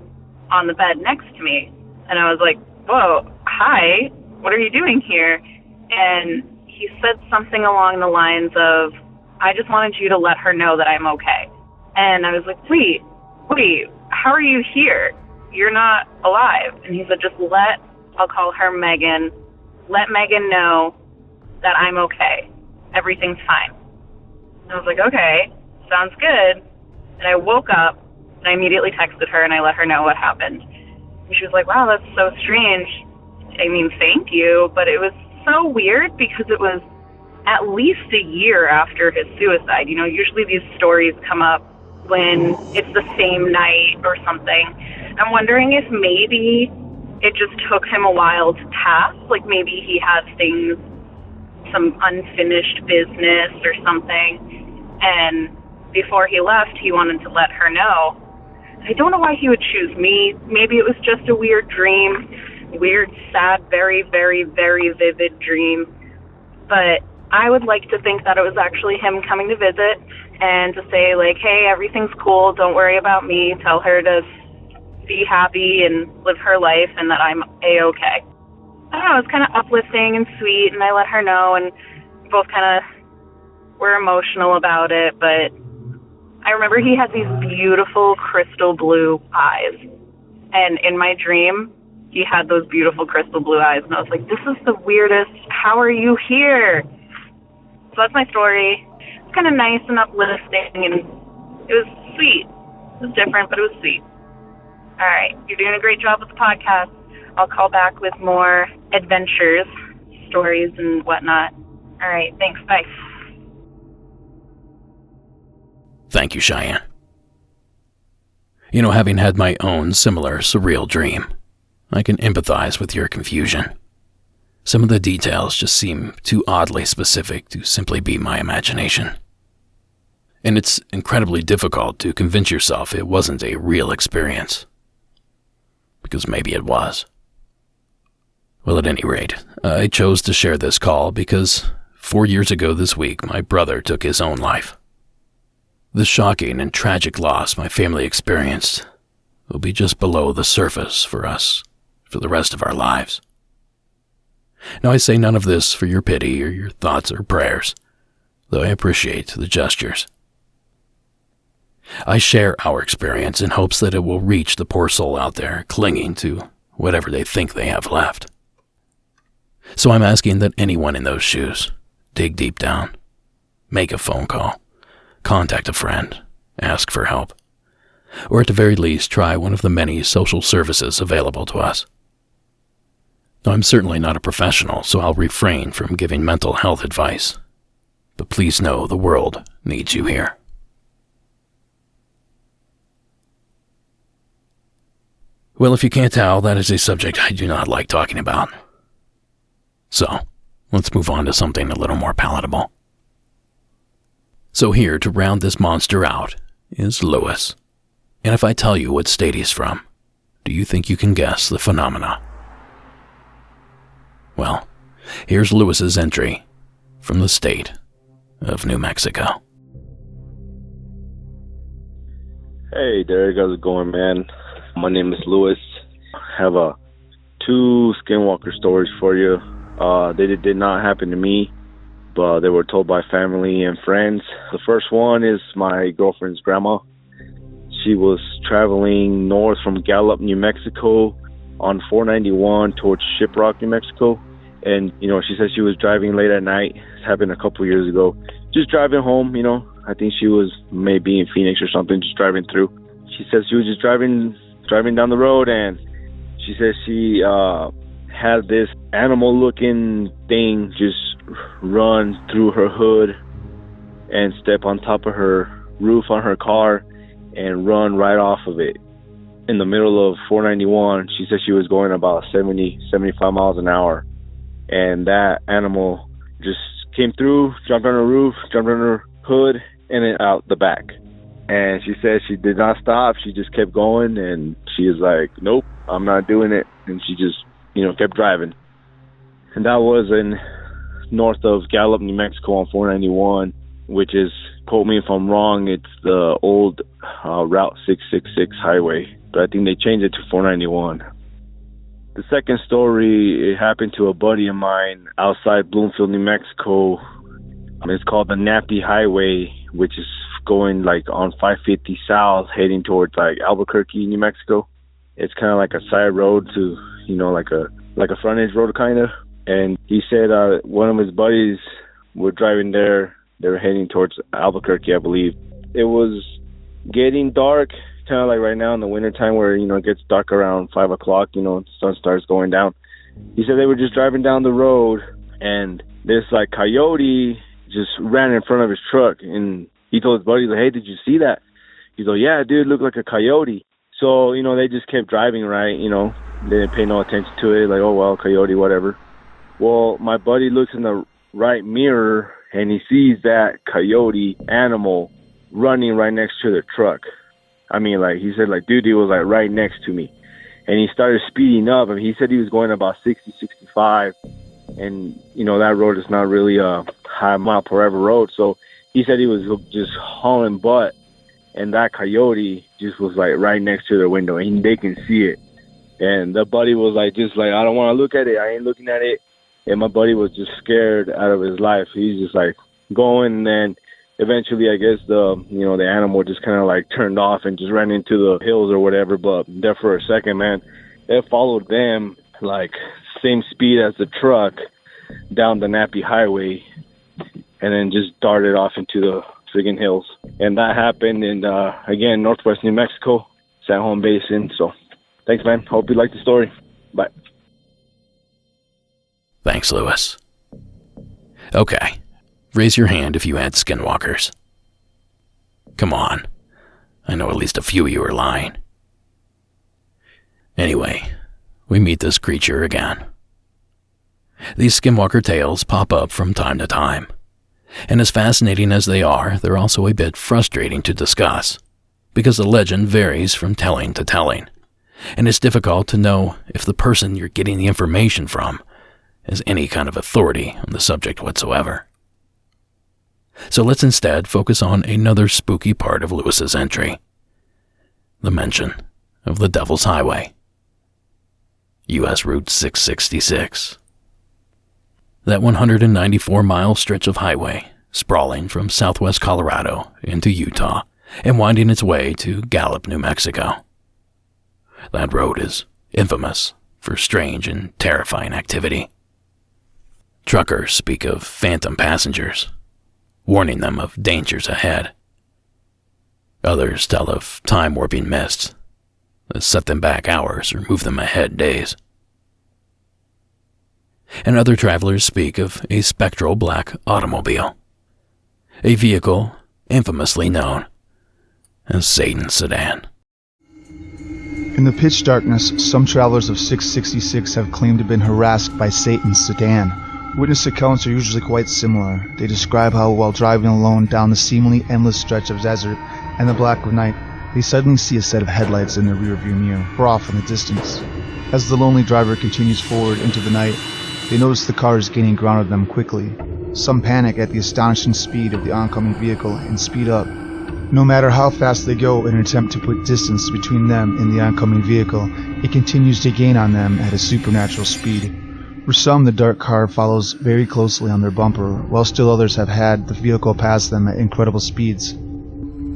on the bed next to me, and I was like, whoa, hi, what are you doing here? And he said something along the lines of, I just wanted you to let her know that I'm okay. And I was like, wait, how are you here? You're not alive. And he said, I'll call her Megan, let Megan know that I'm okay. Everything's fine. And I was like, okay, sounds good. And I woke up, and I immediately texted her, and I let her know what happened. And she was like, wow, that's so strange. Thank you, but it was so weird because it was at least a year after his suicide. Usually these stories come up when it's the same night or something. I'm wondering if maybe it just took him a while to pass, like maybe he had things, some unfinished business or something, and before he left, he wanted to let her know. I don't know why he would choose me. Maybe it was just a weird dream, weird, sad, very, very, very vivid dream. But I would like to think that it was actually him coming to visit and to say, like, hey, everything's cool, don't worry about me, tell her to be happy and live her life and that I'm A-okay. I don't know, it was kind of uplifting and sweet, and I let her know, and we both kind of were emotional about it, but I remember he had these beautiful crystal blue eyes, and in my dream, he had those beautiful crystal blue eyes, and I was like, this is the weirdest, how are you here? So that's my story. It's kind of nice and uplifting, and it was sweet. It was different, but it was sweet. All right, you're doing a great job with the podcast. I'll call back with more adventures, stories, and whatnot. All right, thanks. Bye. Thank you, Cheyenne. You know, having had my own similar surreal dream, I can empathize with your confusion. Some of the details just seem too oddly specific to simply be my imagination. And it's incredibly difficult to convince yourself it wasn't a real experience. Because maybe it was. Well, at any rate, I chose to share this call because 4 years ago this week, my brother took his own life. The shocking and tragic loss my family experienced will be just below the surface for us for the rest of our lives. Now, I say none of this for your pity or your thoughts or prayers, though I appreciate the gestures. I share our experience in hopes that it will reach the poor soul out there clinging to whatever they think they have left. So I'm asking that anyone in those shoes dig deep down, make a phone call, contact a friend, ask for help, or at the very least try one of the many social services available to us. Now, I'm certainly not a professional, so I'll refrain from giving mental health advice, but please know the world needs you here. Well, if you can't tell, that is a subject I do not like talking about. So, let's move on to something a little more palatable. So here, to round this monster out, is Lewis. And if I tell you what state he's from, do you think you can guess the phenomena? Well, here's Lewis's entry from the state of New Mexico. Hey, Derek, how's it going, man? My name is Lewis. I have 2 Skinwalker stories for you. They did not happen to me, but they were told by family and friends. The first one is my girlfriend's grandma. She was traveling north from Gallup, New Mexico on 491 towards Shiprock, New Mexico. And, she said she was driving late at night. This happened a couple years ago. Just driving home, I think she was maybe in Phoenix or something, just driving through. She says she was just driving down the road, and she says she had this animal-looking thing just run through her hood and step on top of her roof on her car and run right off of it. In the middle of 491, she said she was going about 70, 75 miles an hour. And that animal just came through, jumped on her roof, jumped on her hood, and then out the back. And she said she did not stop. She just kept going, and she was like, nope, I'm not doing it. And she just, kept driving. And that was in north of Gallup, New Mexico on 491, which is, quote me if I'm wrong, it's the old Route 666 highway. But I think they changed it to 491. The second story, it happened to a buddy of mine outside Bloomfield, New Mexico. It's called the Nappy Highway, which is going like on 550 south, heading towards like Albuquerque, New Mexico. It's kind of like a side road to, like a frontage road kind of. And he said one of his buddies were driving there. They were heading towards Albuquerque, I believe. It was getting dark, kind of like right now in the wintertime where, it gets dark around 5 o'clock, the sun starts going down. He said they were just driving down the road, and this, like, coyote just ran in front of his truck. And he told his buddy, like, hey, did you see that? He's like, yeah, dude, looked like a coyote. So, they just kept driving, right? They didn't pay no attention to it, like, oh, well, coyote, whatever. Well, my buddy looks in the right mirror, and he sees that coyote animal running right next to the truck. I mean, like, he said, like, dude, he was, like, right next to me. And he started speeding up. I mean, he said he was going about 60, 65. And, that road is not really a high mile per hour road. So he said he was just hauling butt. And that coyote just was, like, right next to their window. And they can see it. And the buddy was, like, just like, I don't want to look at it. I ain't looking at it. And my buddy was just scared out of his life. He's just, like, going. And then eventually, I guess the animal just kind of like turned off and just ran into the hills or whatever. But there for a second, man, it followed them like same speed as the truck down the Nappy Highway, and then just darted off into the friggin' hills. And that happened in again, northwest New Mexico, San Juan Basin. So thanks, man. Hope you like the story. Bye. Thanks, Lewis. Okay, raise your hand if you had skinwalkers. Come on, I know at least a few of you are lying. Anyway, we meet this creature again. These skinwalker tales pop up from time to time, and as fascinating as they are, they're also a bit frustrating to discuss, because the legend varies from telling to telling, and it's difficult to know if the person you're getting the information from has any kind of authority on the subject whatsoever. So let's instead focus on another spooky part of Lewis's entry, the mention of the Devil's Highway, U.S. Route 666. That 194-mile stretch of highway sprawling from southwest Colorado into Utah and winding its way to Gallup, New Mexico. That road is infamous for strange and terrifying activity. Truckers speak of phantom passengers, warning them of dangers ahead. Others tell of time-warping mists that set them back hours or move them ahead days. And other travelers speak of a spectral black automobile, a vehicle infamously known as Satan's sedan. In the pitch darkness, some travelers of 666 have claimed to have been harassed by Satan's sedan. Witness accounts are usually quite similar. They describe how, while driving alone down the seemingly endless stretch of desert and the black of night, they suddenly see a set of headlights in their rearview mirror, far off in the distance. As the lonely driver continues forward into the night, they notice the car is gaining ground on them quickly. Some panic at the astonishing speed of the oncoming vehicle and speed up. No matter how fast they go in an attempt to put distance between them and the oncoming vehicle, it continues to gain on them at a supernatural speed. For some, the dark car follows very closely on their bumper, while still others have had the vehicle pass them at incredible speeds.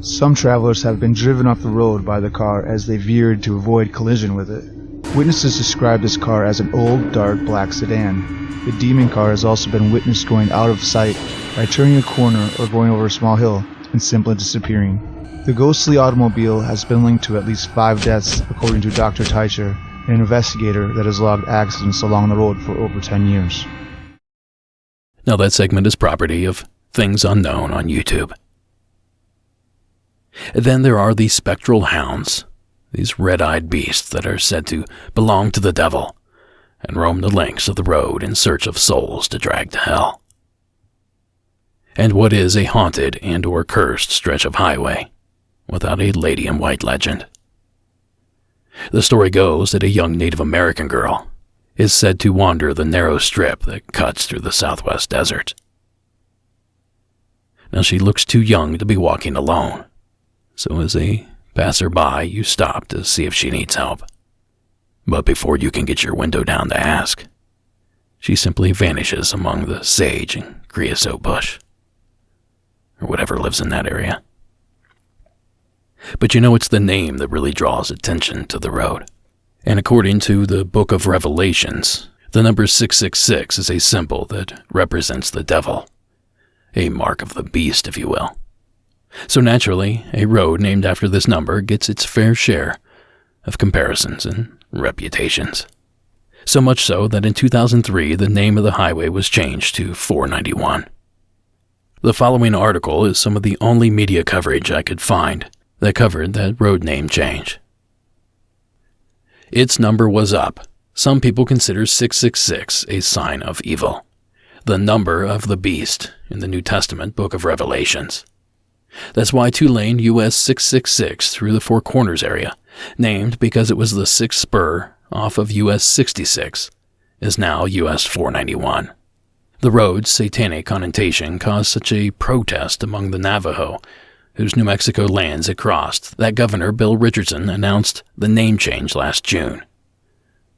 Some travelers have been driven off the road by the car as they veered to avoid collision with it. Witnesses describe this car as an old, dark, black sedan. The demon car has also been witnessed going out of sight by turning a corner or going over a small hill and simply disappearing. The ghostly automobile has been linked to at least 5 deaths, according to Dr. Teicher, an investigator that has logged accidents along the road for over 10 years. Now that segment is property of Things Unknown on YouTube. Then there are the spectral hounds, these red-eyed beasts that are said to belong to the devil and roam the lengths of the road in search of souls to drag to hell. And what is a haunted and or cursed stretch of highway without a lady-in-white legend? The story goes that a young Native American girl is said to wander the narrow strip that cuts through the southwest desert. Now she looks too young to be walking alone, so as a passerby you stop to see if she needs help. But before you can get your window down to ask, she simply vanishes among the sage and creosote bush, or whatever lives in that area. But you know, it's the name that really draws attention to the road. And according to the Book of Revelations, the number 666 is a symbol that represents the devil, a mark of the beast, if you will. So naturally, a road named after this number gets its fair share of comparisons and reputations. So much so that in 2003, the name of the highway was changed to 491. The following article is some of the only media coverage I could find that covered that road name change. Its number was up. Some people consider 666 a sign of evil, the number of the beast in the New Testament Book of Revelations. That's why two-lane US 666 through the Four Corners area, named because it was the sixth spur off of US 66, is now US 491. The road's satanic connotation caused such a protest among the Navajo, whose New Mexico lands it crossed, that Governor Bill Richardson announced the name change last June.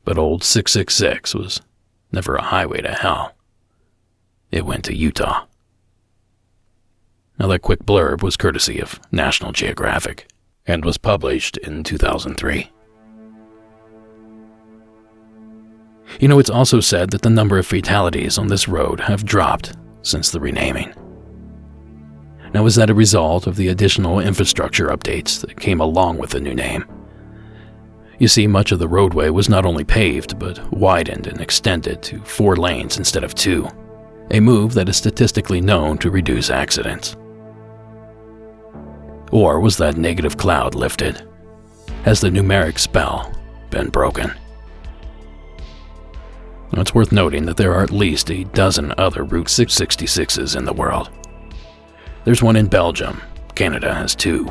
But old 666 was never a highway to hell. It went to Utah. Now that quick blurb was courtesy of National Geographic and was published in 2003. You know, it's also said that the number of fatalities on this road have dropped since the renaming. Now, is that a result of the additional infrastructure updates that came along with the new name? You see, much of the roadway was not only paved, but widened and extended to 4 lanes instead of 2, a move that is statistically known to reduce accidents. Or was that negative cloud lifted? Has the numeric spell been broken? It's worth noting that there are at least a dozen other Route 666s in the world. There's one in Belgium, Canada has 2,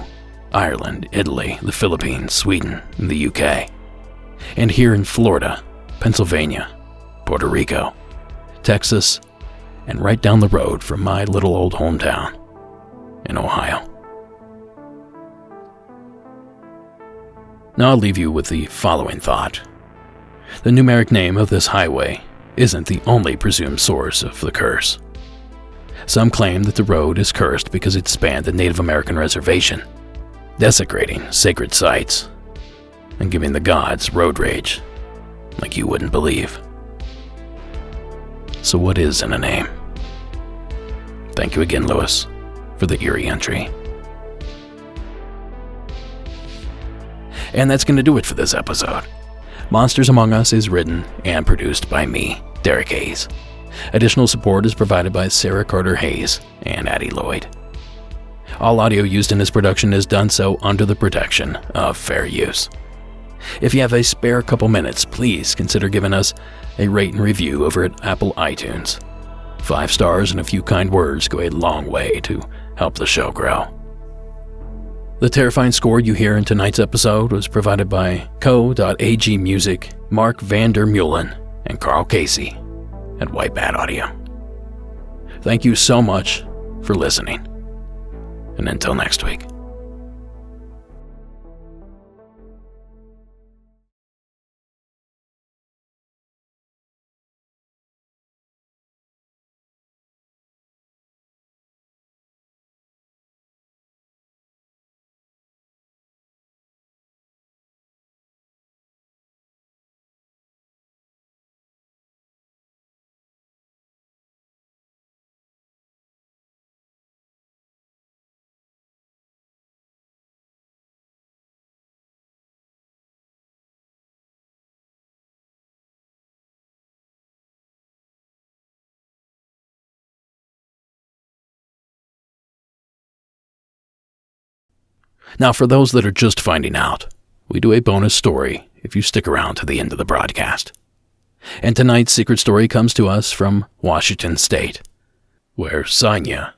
Ireland, Italy, the Philippines, Sweden, and the UK. And here in Florida, Pennsylvania, Puerto Rico, Texas, and right down the road from my little old hometown in Ohio. Now I'll leave you with the following thought. The numeric name of this highway isn't the only presumed source of the curse. Some claim that the road is cursed because it spanned a Native American reservation, desecrating sacred sites and giving the gods road rage like you wouldn't believe. So what is in a name? Thank you again, Lewis, for the eerie entry. And that's going to do it for this episode. Monsters Among Us is written and produced by me, Derek Hayes. Additional support is provided by Sarah Carter Hayes and Addie Lloyd. All audio used in this production is done so under the protection of fair use. If you have a spare couple minutes, please consider giving us a rate and review over at Apple iTunes. 5 stars and a few kind words go a long way to help the show grow. The terrifying score you hear in tonight's episode was provided by Co.ag Music, Mark Vander Meulen, and Carl Casey at White Bat Audio. Thank you so much for listening, and until next week. Now, for those that are just finding out, we do a bonus story if you stick around to the end of the broadcast. And tonight's secret story comes to us from Washington State, where Sonia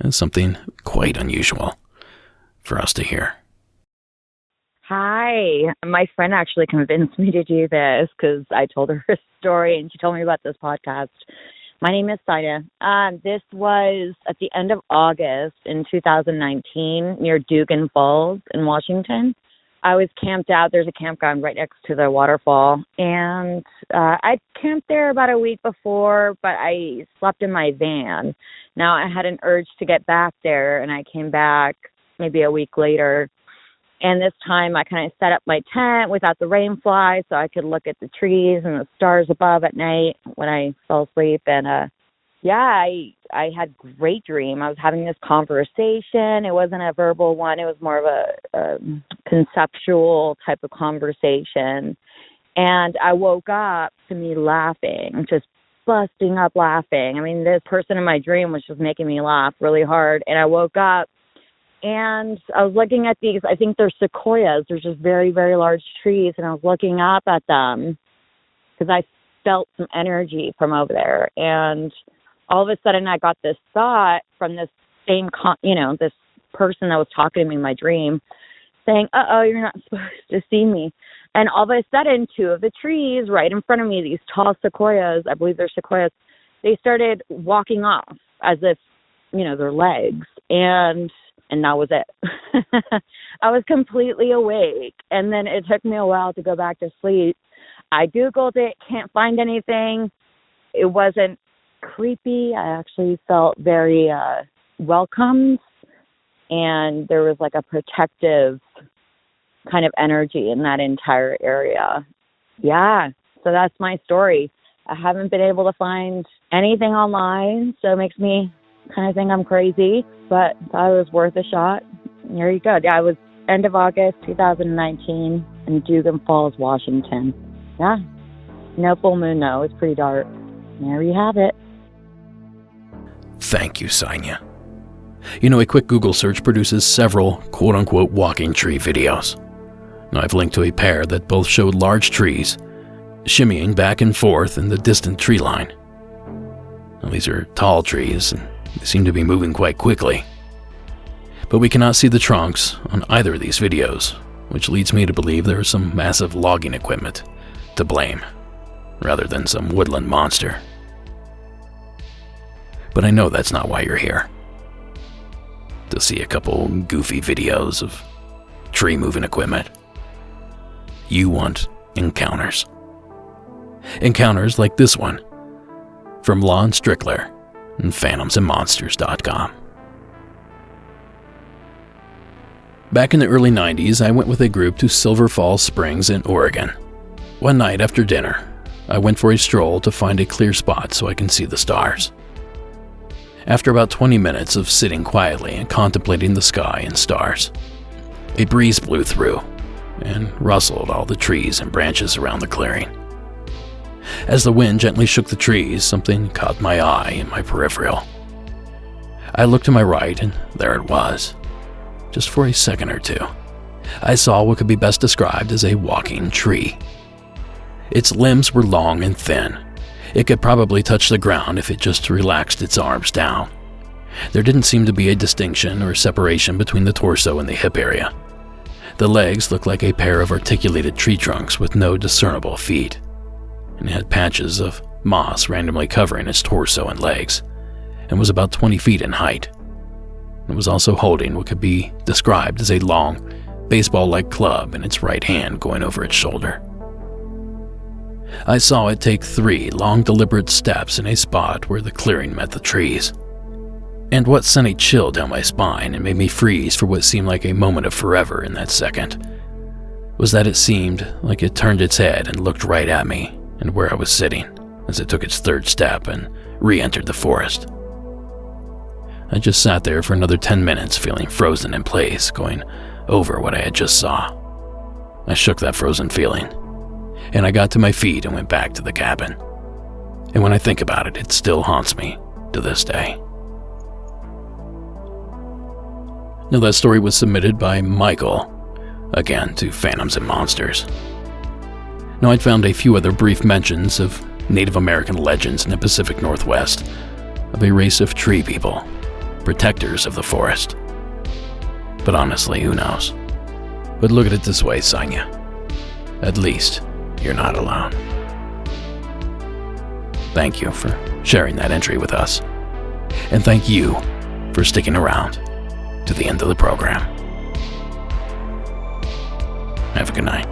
has something quite unusual for us to hear. Hi. My friend actually convinced me to do this because I told her a story and she told me about this podcast. My name is Sonia. This was at the end of August in 2019 near Dugan Falls in Washington. I was camped out. There's a campground right next to the waterfall. And I camped there about a week before, but I slept in my van. Now, I had an urge to get back there, and I came back maybe a week later. And this time, I kind of set up my tent without the rain fly so I could look at the trees and the stars above at night when I fell asleep. And, I had a great dream. I was having this conversation. It wasn't a verbal one. It was more of a conceptual type of conversation. And I woke up to me laughing, just busting up laughing. I mean, this person in my dream was just making me laugh really hard. And I woke up and I was looking at these, I think they're sequoias. They're just very, very large trees. And I was looking up at them because I felt some energy from over there. And all of a sudden I got this thought from this same, this person that was talking to me in my dream saying, you're not supposed to see me. And all of a sudden, 2 of the trees right in front of me, these tall sequoias, I believe they're sequoias, they started walking off as if, their legs. And that was it. I was completely awake. And then it took me a while to go back to sleep. I Googled it, can't find anything. It wasn't creepy. I actually felt very welcomed. And there was like a protective kind of energy in that entire area. Yeah, so that's my story. I haven't been able to find anything online, so it makes me kind of think I'm crazy, but thought it was worth a shot. There you go. Yeah, it was end of August 2019. in Dugan Falls, Washington. Yeah. No full moon, though. It's pretty dark. There you have it. Thank you, Sanya. You know, a quick Google search produces several quote-unquote walking tree videos. Now, I've linked to a pair that both showed large trees shimmying back and forth in the distant tree line. Now, these are tall trees, and they seem to be moving quite quickly. But we cannot see the trunks on either of these videos, which leads me to believe there is some massive logging equipment to blame, rather than some woodland monster. But I know that's not why you're here. To see a couple goofy videos of tree-moving equipment. You want encounters. Encounters like this one from Lon Strickler and phantomsandmonsters.com. Back in the early 90s, I went with a group to Silver Falls Springs in Oregon. One night after dinner, I went for a stroll to find a clear spot so I can see the stars. After about 20 minutes of sitting quietly and contemplating the sky and stars, a breeze blew through and rustled all the trees and branches around the clearing. As the wind gently shook the trees, something caught my eye in my peripheral. I looked to my right, and there it was. Just for a second or two, I saw what could be best described as a walking tree. Its limbs were long and thin. It could probably touch the ground if it just relaxed its arms down. There didn't seem to be a distinction or separation between the torso and the hip area. The legs looked like a pair of articulated tree trunks with no discernible feet, and it had patches of moss randomly covering its torso and legs, and was about 20 feet in height. It was also holding what could be described as a long, baseball-like club in its right hand going over its shoulder. I saw it take 3 long, deliberate steps in a spot where the clearing met the trees. And what sent a chill down my spine and made me freeze for what seemed like a moment of forever in that second was that it seemed like it turned its head and looked right at me and where I was sitting as it took its 3rd step and re-entered the forest. I just sat there for another 10 minutes feeling frozen in place, going over what I had just saw. I shook that frozen feeling, and I got to my feet and went back to the cabin. And when I think about it, it still haunts me to this day. Now, that story was submitted by Michael, again to Phantoms and Monsters. Now, I'd found a few other brief mentions of Native American legends in the Pacific Northwest, of a race of tree people, protectors of the forest. But honestly, who knows? But look at it this way, Sanya. At least, you're not alone. Thank you for sharing that entry with us. And thank you for sticking around to the end of the program. Have a good night.